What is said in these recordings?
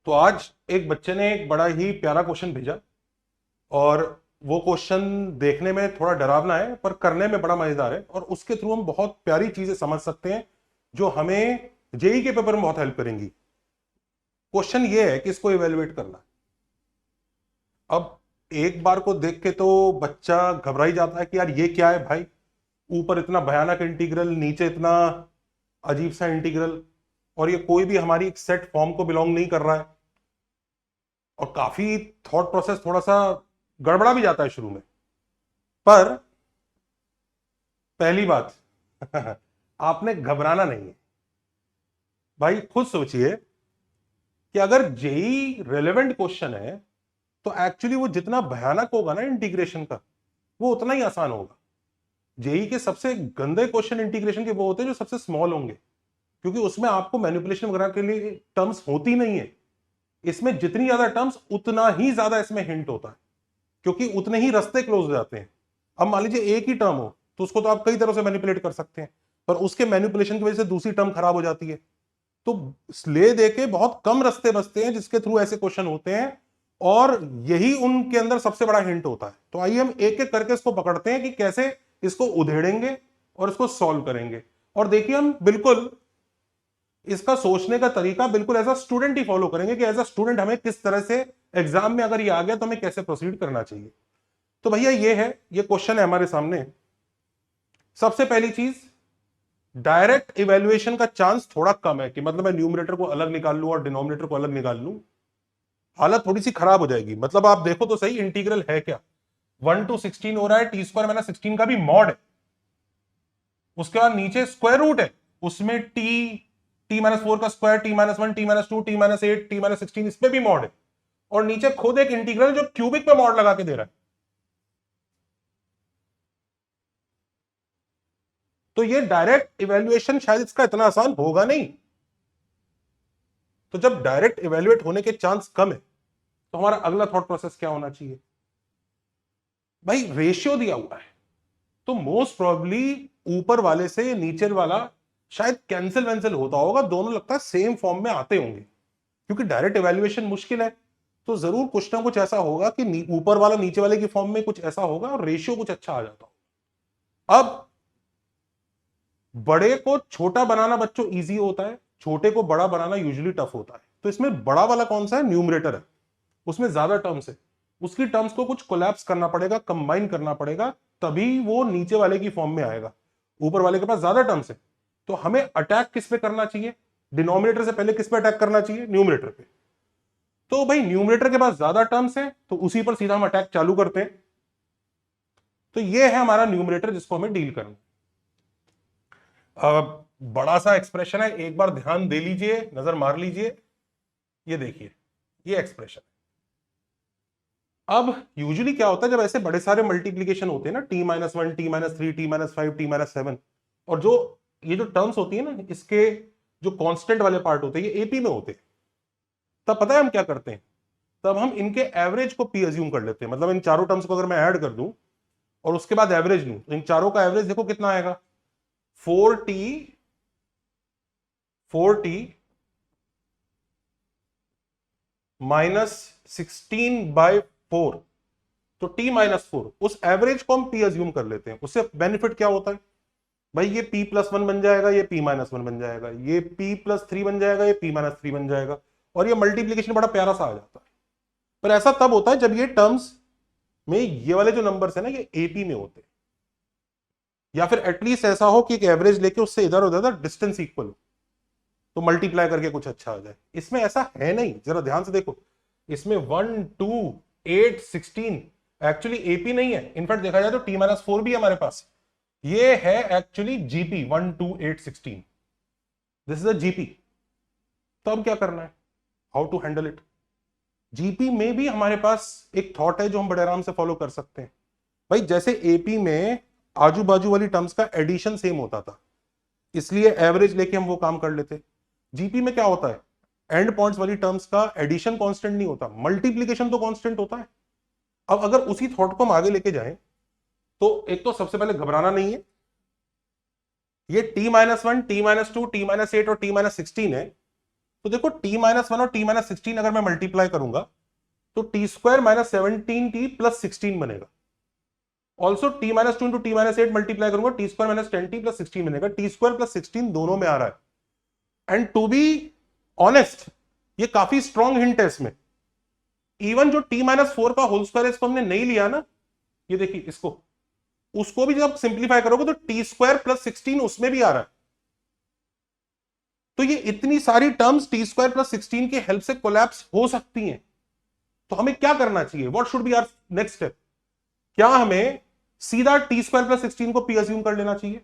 तो आज एक बच्चे ने एक बड़ा ही प्यारा क्वेश्चन भेजा और वो क्वेश्चन देखने में थोड़ा डरावना है पर करने में बड़ा मजेदार है और उसके थ्रू हम बहुत प्यारी चीजें समझ सकते हैं जो हमें जेई के पेपर में बहुत हेल्प करेंगी। क्वेश्चन ये है कि इसको इवेल्युएट करना। अब एक बार को देख के तो बच्चा घबरा ही जाता है कि यार ये क्या है भाई, ऊपर इतना भयानक इंटीग्रल, नीचे इतना अजीब सा इंटीग्रल, और ये कोई भी हमारी एक सेट फॉर्म को बिलोंग नहीं कर रहा है। और काफी थॉट प्रोसेस थोड़ा सा गड़बड़ा भी जाता है शुरू में। पर पहली बात आपने घबराना नहीं है भाई। खुद सोचिए कि अगर जेई रेलेवेंट क्वेश्चन है तो एक्चुअली वो जितना भयानक होगा ना इंटीग्रेशन का, वो उतना ही आसान होगा। जेई के सबसे गंदे क्वेश्चन इंटीग्रेशन के वो होते हैं जो सबसे स्मॉल होंगे, क्योंकि उसमें आपको मैनिपुलेशन वगैरह के लिए टर्म्स होती नहीं है। इसमें जितनी ज्यादा टर्म्स उतना ही ज्यादा इसमें हिंट होता है, क्योंकि उतने ही रास्ते क्लोज हो जाते हैं। अब मान लीजिए एक ही टर्म हो तो उसको तो आप कई तरह से मैनिपुलेट कर सकते हैं, पर उसके मैनिपुलेशन की वजह से दूसरी टर्म खराब हो जाती है। तो स्ले दे के बहुत कम रास्ते बचते हैं जिसके थ्रू ऐसे क्वेश्चन होते हैं, और यही उनके अंदर सबसे बड़ा हिंट होता है। तो आइए हम एक एक करके इसको पकड़ते हैं कि कैसे इसको उधेड़ेंगे और इसको सॉल्व करेंगे। और देखिए हम बिल्कुल इसका सोचने का तरीका बिल्कुल एज अ स्टूडेंट ही फॉलो करेंगे कि एज अ स्टूडेंट हमें किस तरह से एग्जाम में अगर ये आ गया तो हमें कैसे प्रोसीड करना चाहिए। तो भैया ये है, ये क्वेश्चन है हमारे सामने। सबसे पहली चीज, डायरेक्ट इवेल्युएशन का चांस थोड़ा कम है कि मतलब मैं न्यूमरेटर को अलग निकाल लूं और डिनोमिनेटर को अलग निकाल लूं, हालत थोड़ी सी खराब हो जाएगी। मतलब आप देखो तो सही, इंटीग्रल है क्या, 1 to 16 हो रहा है, टी स्क्वायर माइनस 16 का भी मॉड है, उसके बाद नीचे स्क्वायर रूट है, उसमें टी माइनस 4 का square, T minus 1, T minus 2, T minus 8, T minus 16, इस पे भी मॉड है, और नीचे खुद एक इंटीग्रल जो क्यूबिक पे मॉड लगा के दे रहा है। तो ये डायरेक्ट इवेल्युएशन शायद इसका इतना आसान होगा नहीं। तो जब डायरेक्ट इवेल्युएट होने के चांस कम है तो हमारा अगला थॉट प्रोसेस क्या होना चाहिए? भाई रेशियो दिया हुआ है तो मोस्ट प्रोबेबली ऊपर वाले से नीचे वाला शायद कैंसिल वैंसिल होता होगा, दोनों लगता है सेम फॉर्म में आते होंगे, क्योंकि डायरेक्ट इवेल्युएशन मुश्किल है। तो जरूर कुछ ना कुछ ऐसा होगा कि ऊपर वाला नीचे वाले की फॉर्म में कुछ ऐसा होगा और रेशियो कुछ अच्छा आ जाता होगा। अब बड़े को छोटा बनाना बच्चों इजी होता है, छोटे को बड़ा बनाना यूजुअली टफ होता है। तो इसमें बड़ा वाला कौन सा है? न्यूमरेटर है, उसमें ज्यादा टर्म्स है, उसकी टर्म्स को कुछ कोलैप्स करना पड़ेगा, कंबाइन करना पड़ेगा, तभी वो नीचे वाले की फॉर्म में आएगा। ऊपर वाले के पास ज्यादा टर्म्स है, तो हमें अटैक किस पे करना चाहिए? डिनोमिनेटर से पहले किस पे अटैक करना चाहिए? न्यूमरेटर पे। तो भाई न्यूमरेटर के पास ज्यादा टर्म्स है तो उसी पर सीधा हम अटैक चालू करते हैं। तो ये है हमारा न्यूमरेटर जिसको हमें डील करना। बड़ा सा एक्सप्रेशन है, एक बार ध्यान दे लीजिए, नजर मार लीजिए। ये देखिए, ये एक्सप्रेशन। अब यूजुअली क्या होता है जब ऐसे बड़े सारे मल्टीप्लीकेशन होते हैं ना, t-1, t-3, t-5, t-7, और जो ये जो टर्म्स होती है ना, इसके जो कांस्टेंट वाले पार्ट होते हैं ये एपी में होते हैं, तब पता है हम क्या करते हैं? तब हम इनके एवरेज को पी अज्यूम कर लेते हैं। मतलब इन चारों टर्म्स को अगर मैं ऐड कर दूं और उसके बाद एवरेज लूं, तो इन चारों का एवरेज देखो कितना आएगा, 4t माइनस 16/4। तो t-4, उस एवरेज को हम p अज्यूम कर लेते हैं। उससे बेनिफिट क्या होता है भाई? ये p+1 बन जाएगा, ये p-1 बन जाएगा, ये p+3 बन जाएगा, ये p-3 बन जाएगा, और ये मल्टीप्लीकेशन बड़ा प्यारा सा आ जाता है। पर ऐसा तब होता है जब ये टर्म्स में ये वाले जो नंबर्स है ना ये एपी में होते हैं, या फिर एटलीस्ट ऐसा हो कि एक एवरेज लेके उससे इधर उधर डिस्टेंस इक्वल हो, तो मल्टीप्लाई करके कुछ अच्छा आ जाए। इसमें ऐसा है नहीं, जरा ध्यान से देखो। इसमें 1, 2, 8, 16 एक्चुअली एपी नहीं है। इनफैक्ट देखा जाए तो t-4 भी हमारे पास, ये है actually GP 1, 2, 8, 16। This is a GP. तो अब क्या करना है? How to handle it? GP में भी हमारे पास एक थॉट है जो हम बड़े आराम से फॉलो कर सकते हैं। भाई जैसे एपी में आजू बाजू वाली टर्म्स का एडिशन सेम होता था, इसलिए एवरेज लेके हम वो काम कर लेते। जीपी में क्या होता है? एंड पॉइंट्स वाली टर्म्स का एडिशन कांस्टेंट नहीं होता, मल्टीप्लीकेशन तो कांस्टेंट होता है। अब अगर उसी थॉट को हम आगे लेके जाएं तो एक तो सबसे पहले घबराना नहीं है। ये t-1, t-2, t-8 और t-16 है, तो देखो t-1 और t-16 अगर मैं मल्टीप्लाई करूंगा तो t² - 17t + 16 बनेगा। Also t-2 into t-8 multiply करूंगा, t² - 10t + 16 बनेगा। t² + 16 दोनों में आ रहा है। एंड टू बी ऑनेस्ट, ये काफी स्ट्रॉन्ग हिंट है इसमें। इवन जो t-4 का होल स्क्वायर इसको हमने नहीं लिया ना, ये देखिए इसको, उसको भी जब सिंप्लीफाई करोगे तो t² + 16 उसमें भी आ रहा है। तो ये इतनी सारी टर्म्स t² + 16 की हेल्प से कोलैप्स हो सकती हैं। तो हमें क्या करना चाहिए? What should be our next step? क्या हमें सीधा t² + 16 को p अज्यूम कर लेना चाहिए?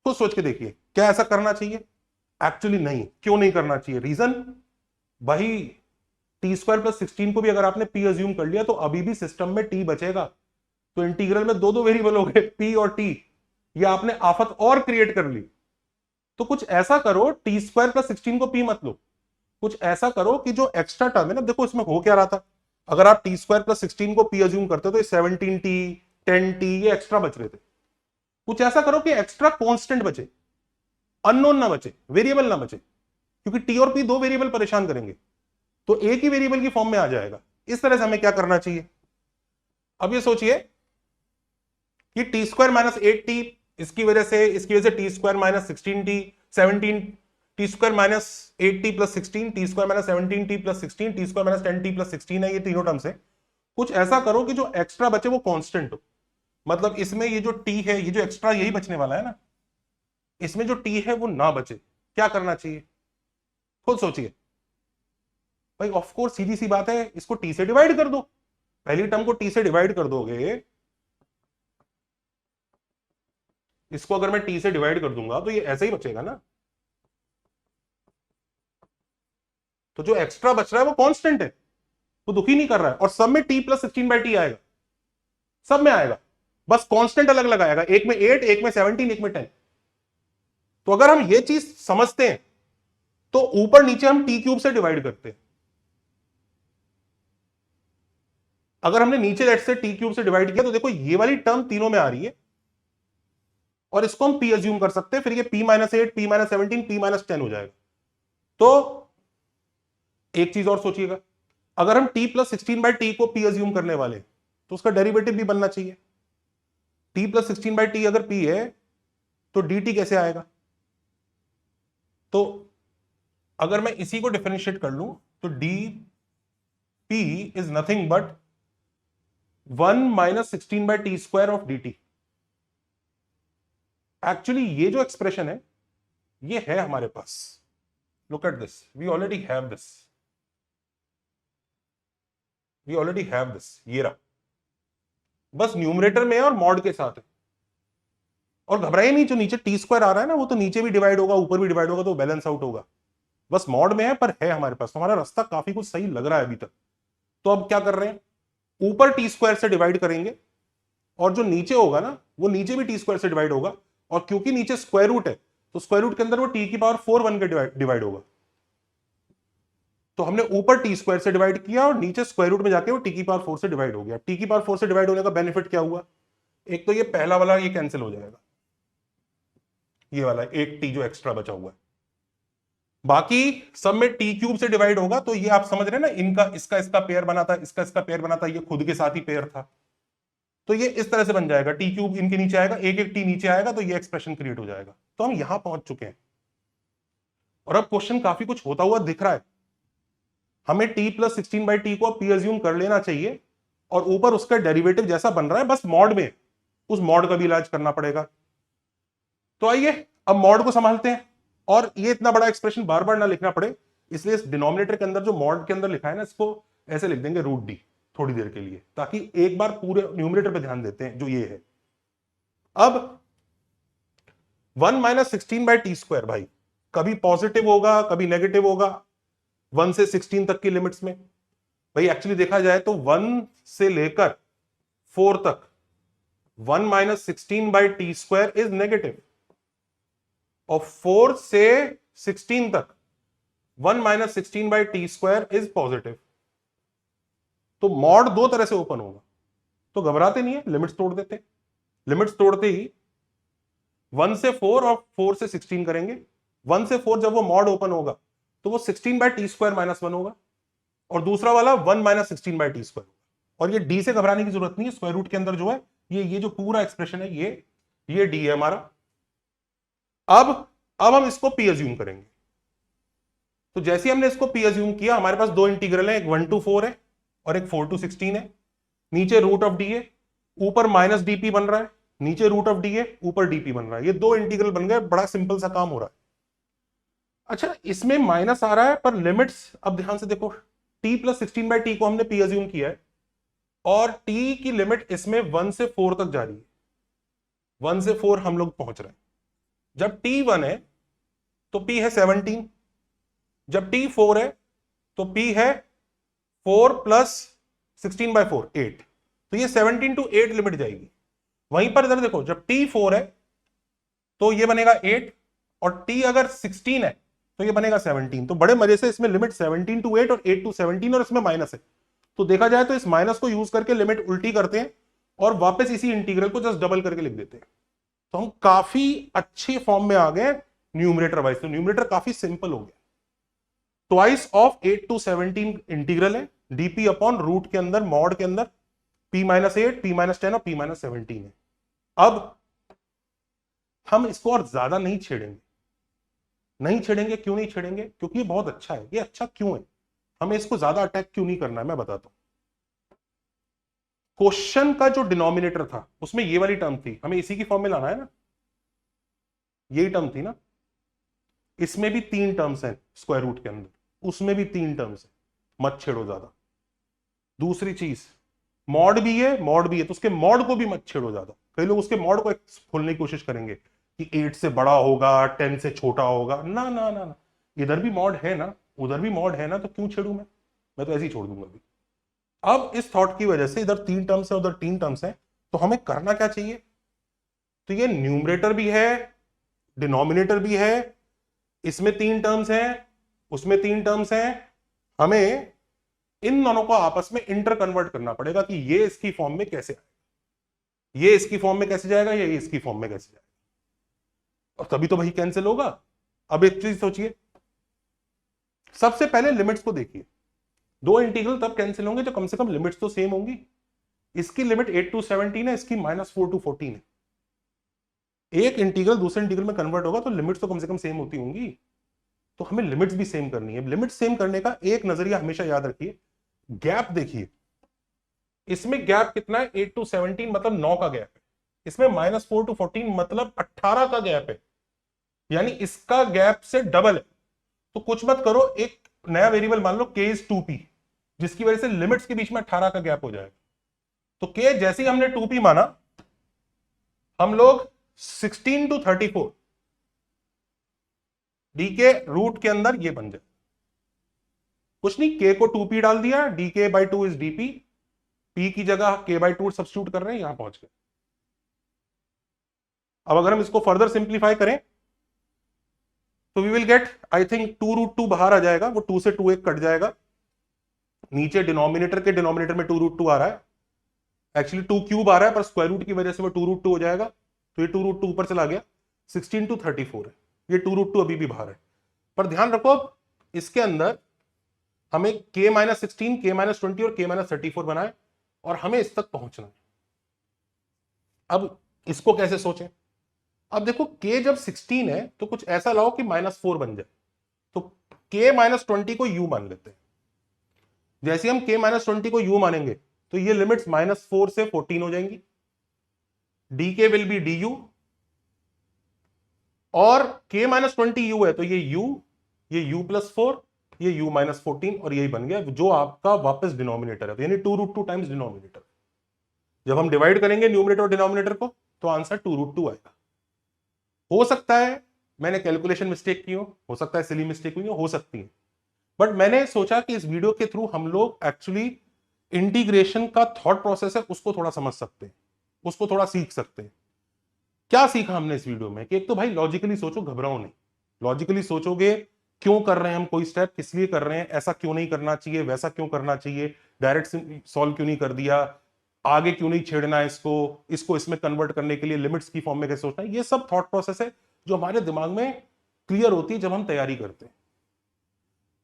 तो सोच के देखिए, क्या ऐसा करना चाहिए? एक्चुअली नहीं। क्यों नहीं करना चाहिए? रीजन भाई, t² + 16 को भी अगर आपने p अज्यूम कर लिया तो अभी भी सिस्टम में t बचेगा। तो इंटीग्रल में दो वेरिएबल हो गए, p और t। ये आपने आफत और क्रिएट कर ली। तो कुछ ऐसा करो, t² + 16 को p मत लो, कुछ ऐसा करो कि जो एक्स्ट्रा टर्म है ना, देखो इसमें हो क्या रहा था, अगर आप t² + 16 को p अज्यूम करते हो तो ये 17t 10t ये एक्स्ट्रा बच रहे थे। कुछ ऐसा करो कि एक्स्ट्रा कांस्टेंट बचे, अननोन ना बचे, वेरिएबल ना बचे, क्योंकि t और p दो वेरिएबल परेशान करेंगे, तो एक ही वेरिएबल की फॉर्म में आ जाएगा। इस तरह से हमें क्या करना चाहिए? अब ये सोचिए कि t² - 8t, इसकी वजह से t² - 16t 17 t² - 8t + 16 t² - 17t + 16 t² - 10t + 16 है, ये तीनों टर्म्स है। कुछ ऐसा करो कि जो एक्स्ट्रा बचे वो कांस्टेंट हो। मतलब इसमें ये जो t है, ये जो एक्स्ट्रा यही बचने वाला है ना, इसमें जो t है वो ना बचे। क्या करना चाहिए? खुद सोचिए भाई। ऑफ कोर्स सीधी सी बात है, इसको t से डिवाइड कर दो। पहली टर्म को t से डिवाइड कर दोगे, इसको अगर मैं t से डिवाइड कर दूंगा तो ये ऐसे ही बचेगा ना। तो जो एक्स्ट्रा बच रहा है वो कांस्टेंट है, वो दुखी नहीं कर रहा है, और सब में t + 16/t आएगा, सब में आएगा, बस कांस्टेंट अलग अलग आएगा, एक में 8, एक में 17, एक में 10। तो अगर हम ये चीज समझते हैं तो ऊपर नीचे हम t³ से डिवाइड करते हैं। अगर हमने नीचे लेट से t³ से डिवाइड किया तो देखो ये वाली टर्म तीनों में आ रही है, और इसको हम p अज्यूम कर सकते हैं, फिर ये p - 8 p - 17 p - 10 हो जाएगा। तो एक चीज और सोचिएगा, अगर हम t + 16/t को p अज्यूम करने वाले तो उसका डेरिवेटिव भी बनना चाहिए। t + 16/t अगर p है तो dt कैसे आएगा? तो अगर मैं इसी को डिफरेंशिएट कर लूं तो dp is nothing but 1 - 16/t² of dt। Actually ये जो एक्सप्रेशन है ये है हमारे पास। Look at this, we already have this, we already have this, ये रहा, बस न्यूमरेटर में है और मॉड के साथ है। और घबराइए नहीं, जो नीचे t² आ रहा है ना, वो तो नीचे भी डिवाइड होगा ऊपर भी डिवाइड होगा, तो बैलेंस आउट होगा। बस मॉड में है पर है हमारे पास, तो हमारा रास्ता काफी कुछ सही लग रहा है अभी तक। तो अब क्या कर रहे हैं, ऊपर t² से डिवाइड करेंगे, और जो नीचे होगा ना वो नीचे भी t² से डिवाइड होगा, और क्योंकि नीचे स्क्वायर रूट है तो स्क्वायर रूट के अंदर वो t⁴ 1 के डिवाइड होगा। तो हमने ऊपर t² से डिवाइड किया और नीचे स्क्वायर रूट में जाके वो t⁴ से डिवाइड हो गया। t⁴ से डिवाइड होने का बेनिफिट क्या हुआ? एक तो ये पहला वाला ये कैंसिल हो जाएगा, ये वाला एक t जो एक्स्ट्रा बचा हुआ है, बाकी सब में t³ से डिवाइड होगा। तो ये आप समझ रहे हैं ना, इनका इसका पेयर बना था, इसका पेयर बना था, ये खुद के साथ ही पेयर था। तो ये इस तरह से बन जाएगा, t³ इनके नीचे आएगा, एक एक t नीचे आएगा, तो ये एक्सप्रेशन क्रिएट हो जाएगा। तो हम यहां पहुंच चुके हैं, और अब क्वेश्चन काफी कुछ होता हुआ दिख रहा है। हमें t + 16/t को p अज्यूम कर लेना चाहिए, और ऊपर उसका डेरिवेटिव जैसा बन रहा है बस मॉड में, उस मॉड का भी इलाज करना पड़ेगा। तो आइए अब मॉड को संभालते हैं, और ये इतना बड़ा एक्सप्रेशन बार बार ना लिखना पड़े, इसलिए इस डिनोमिनेटर के अंदर जो मॉड के अंदर लिखा है ना, इसको ऐसे लिख देंगे √d थोड़ी देर के लिए, ताकि एक बार पूरे न्यूमरेटर पे ध्यान देते हैं जो ये है। अब 1 - 16/t² भाई कभी पॉजिटिव होगा कभी नेगेटिव होगा, 1 से 16 तक की लिमिट्स में। भाई एक्चुअली देखा जाए तो 1 से लेकर 4 तक 1 - 16/t² इज नेगेटिव, और 4 से 16 तक 1 - 16/t² इज पॉजिटिव। तो मॉड दो तरह से ओपन होगा, तो घबराते नहीं है, लिमिट्स तोड़ देते। लिमिट्स तोड़ते ही 1 से 4 और 4 से 16 करेंगे। 1 से 4 जब वो मॉड ओपन होगा तो वो 16/t² - 1 होगा, और दूसरा वाला 1 - 16/t²। और ये d से घबराने की जरूरत नहीं है, स्क्वायर रूट के अंदर जो है ये जो पूरा एक्सप्रेशन है ये d है हमारा। अब हम इसको p अज्यूम करेंगे। तो जैसे ही हमने इसको p अज्यूम किया, हमारे पास दो इंटीग्रल है, एक 1 to 4 है और एक 4 to 16 है। नीचे रूट ऑफ डी है, ऊपर माइनस dp बन रहा है, नीचे रूट ऑफ डी है, ऊपर dp बन रहा है। ये दो इंटीग्रल बन गए, बड़ा सिंपल सा काम हो रहा है। अच्छा, इसमें माइनस आ रहा है पर लिमिट्स, अब ध्यान से देखो, t + 16/t को हमने p अज्यूम किया है, और t की लिमिट इसमें 1 से 4 तक जा रही है। 1 से 4 हम लोग पहुंच रहे हैं। जब t 1 है तो p है 17, जब t 4 है तो p है 4 + 16/4 8। तो ये 17 to 8 लिमिट जाएगी। वहीं पर इधर देखो, जब t 4 है तो ये बनेगा 8, और t अगर 16 है तो ये बनेगा 17। तो बड़े मजे से इसमें लिमिट 17 to 8 और 8 to 17, और इसमें माइनस है। तो देखा जाए तो इस माइनस को यूज करके लिमिट उल्टी करते हैं और वापस इसी इंटीग्रल को जस्ट डबल करके लिख देते हैं। तो हम काफी अच्छे फॉर्म में आ गए न्यूमरेटर वाइज। तो न्यूमरेटर काफी सिंपल हो गया। ट्वाइस ऑफ 8 to 17 इंटीग्रल है, डीपी अपॉन रूट के अंदर, मॉड के अंदर p - 8, p - 10 और p - 17 है। अब हम इसको और ज्यादा नहीं छेड़ेंगे। क्यों नहीं छेड़ेंगे? क्योंकि ये बहुत अच्छा है। ये अच्छा क्यों है, हमें इसको ज्यादा अटैक क्यों नहीं करना है, मैं बताता हूं। क्वेश्चन का जो डिनोमिनेटर था उसमें ये वाली टर्म थी, हमें इसी की फॉर्म में लाना है ना, यही टर्म थी ना। इसमें भी 3 टर्म्स हैं स्क्वायर रूट के अंदर, उसमें भी 3 टर्म्स है, मत छेड़ो ज्यादा। दूसरी चीज, मॉड भी है तो उसके मॉड को भी मत छेड़ो ज्यादा। कई लोग उसके मॉड को खोलने की कोशिश करेंगे कि 8 से बड़ा होगा, 10 से छोटा होगा। ना ना ना ना, इधर भी मॉड है ना, उधर भी मॉड है ना, तो क्यों छेड़ू मैं तो ऐसे ही छोड़ दूंगा अभी। अब इस थॉट की वजह से इधर 3 टर्म्स है, उधर 3 टर्म्स है, तो हमें करना क्या चाहिए? तो ये न्यूमरेटर भी है, डिनोमिनेटर भी है, इसमें 3 टर्म्स हैं, उसमें 3 टर्म्स हैं। हमें इन दोनों को आपस में इंटर कन्वर्ट करना पड़ेगा कि ये इसकी फॉर्म में कैसे आएगा, ये इसकी फॉर्म में कैसे जाएगा, ये इसकी फॉर्म में कैसे जाएगा, और तभी तो वही कैंसिल होगा। अब एक चीज सोचिए, सबसे पहले लिमिट्स को देखिए। दो इंटीग्रल तब कैंसिल होंगे जब कम से कम लिमिट्स तो सेम होंगी। इसकी लिमिट 8 to 17 है, इसकी -4 to 14 है। एक इंटीग्रल दूसरे इंटीग्रल में कन्वर्ट होगा तो लिमिट्स तो कम से कम सेम होती होंगी। तो हमें लिमिट्स भी सेम करनी है। लिमिट सेम करने का एक नजरिया हमेशा याद रखिए, गैप देखिए। इसमें गैप कितना है? 8 to 17 मतलब 9 का गैप है। इसमें -4 to 14 मतलब 18 का गैप है, यानी इसका गैप से डबल है। तो कुछ मत करो, एक नया वेरिएबल मान लो k is 2p, जिसकी वजह से लिमिट्स के बीच में 18 का गैप हो जाएगा। तो k जैसे ही हमने 2p माना, हम लोग 16 to 34 डी के रूट के अंदर ये बन जाए। कुछ नहीं, k को 2p डाल दिया, dk/2 इज dp, p की जगह k/2 सब्स्टिट्यूट कर रहे हैं, यहां पहुंच गए। अब अगर हम इसको फर्दर सिंप्लीफाई करें तो we will get, I think 2√2 बाहर आ जाएगा, वो 2 से 2 एक कट जाएगा। नीचे डिनोमिनेटर के डिनोमिनेटर में 2√2 आ रहा है, एक्चुअली 2³ आ रहा है, पर स्क्वायर रूट की वजह से वो 2√2 हो जाएगा। तो ये 2√2 ऊपर चला गया, 16 to 34 है, ये 2√2 अभी भी बाहर है। पर ध्यान रखो, इसके अंदर हमें k - 16, k - 20 और k - 34 बनाए, और हमें इस तक पहुंचना है। अब इसको कैसे सोचें? अब देखो, k जब 16 है तो कुछ ऐसा लाओ कि -4 बन जाए। तो k - 20 को u मान लेते हैं। जैसे हम k - 20 को u मानेंगे तो ये लिमिट्स -4 से 14 हो जाएंगी। dk विल बी du, और k - 20 u है तो ये u + 4, ये u - 14, और यही बन गया जो आपका वापस डिनोमिनेटर है, यानी 2√2 टाइम्स डिनोमिनेटर। जब हम डिवाइड करेंगे न्यूमरेटर और डिनोमिनेटर को तो आंसर 2√2 आएगा। हो सकता है मैंने कैलकुलेशन मिस्टेक की हो सकता है सिली मिस्टेक हुई हो सकती है, बट मैंने सोचा कि इस वीडियो के थ्रू हम लोग एक्चुअली इंटीग्रेशन का थॉट प्रोसेस है उसको थोड़ा समझ सकते हैं, उसको थोड़ा सीख सकते हैं। क्या सीखा हमने इस वीडियो में कि एक तो भाई लॉजिकली सोचो, घबराओ नहीं। लॉजिकली सोचोगे क्यों कर रहे हैं हम कोई स्टेप, किस लिए कर रहे हैं, ऐसा क्यों नहीं करना चाहिए, वैसा क्यों करना चाहिए, डायरेक्ट सॉल्व क्यों नहीं कर दिया, आगे क्यों नहीं छेड़ना है इसको इसमें कन्वर्ट करने के लिए लिमिट्स की फॉर्म में कैसे सोचना है। ये सब थॉट प्रोसेस है जो हमारे दिमाग में क्लियर होती है जब हम तैयारी करते हैं।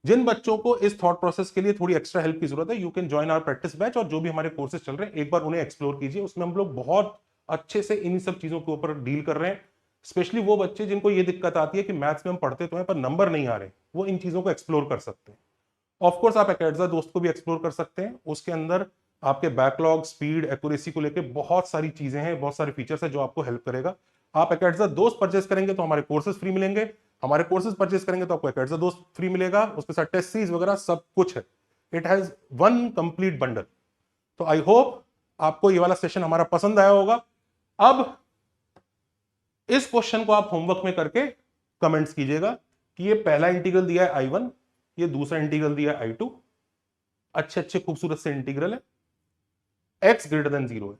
जिन बच्चों को इस थॉट प्रोसेस के लिए थोड़ी एक्स्ट्रा हेल्प की जरूरत है, you can join our practice batch, और जो भी हमारे कोर्सेज चल रहे हैं एक बार उन्हें एक्सप्लोर कीजिए। उसमें हम लोग बहुत अच्छे से इन सब चीजों के ऊपर डील कर रहे हैं। स्पेशली वो बच्चे जिनको ये दिक्कत आती है कि मैथ्स में हम पढ़ते तो हैं पर नंबर नहीं आ रहे, वो इन चीजों को एक्सप्लोर कर सकते हैं। ऑफकोर्स आप एकेडजा दोस्त को भी एक्सप्लोर कर सकते हैं, उसके अंदर आपके बैकलॉग, स्पीड, एक्यूरेसी को लेकर बहुत सारी चीजें हैं, बहुत सारे फीचर्स हैं जो आपको हेल्प करेगा। आप एकेडजा दोस्त परचेस करेंगे तो हमारे कोर्सेज फ्री मिलेंगे, हमारे कोर्सेज परचेस करेंगे तो आपको एकेडजा दोस्त फ्री मिलेगा, उसके साथ टेस्ट सीरीज वगैरह सब कुछ है। It has one complete bundle. तो आई होप आपको ये वाला सेशन हमारा पसंद आया होगा। अब इस क्वेश्चन को आप होमवर्क में करके कमेंट्स कीजिएगा कि ये पहला इंटीग्रल दिया है I1, ये दूसरा इंटीग्रल दिया है I2, अच्छे अच्छे खूबसूरत से इंटीग्रल है, x ग्रेटर देन 0 है,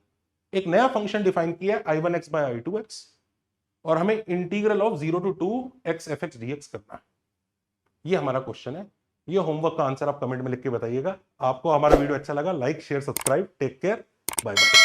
एक नया फंक्शन डिफाइन किया है I1x by I2x, और हमें integral of 0 to 2x fx dx करना है। ये हमारा क्वेश्चन है। ये होमवर्क का आंसर आप कमेंट में लिख के बताइएगा। आपको हमारा वीडियो अच्छा लगा, like share subscribe, take care, bye bye.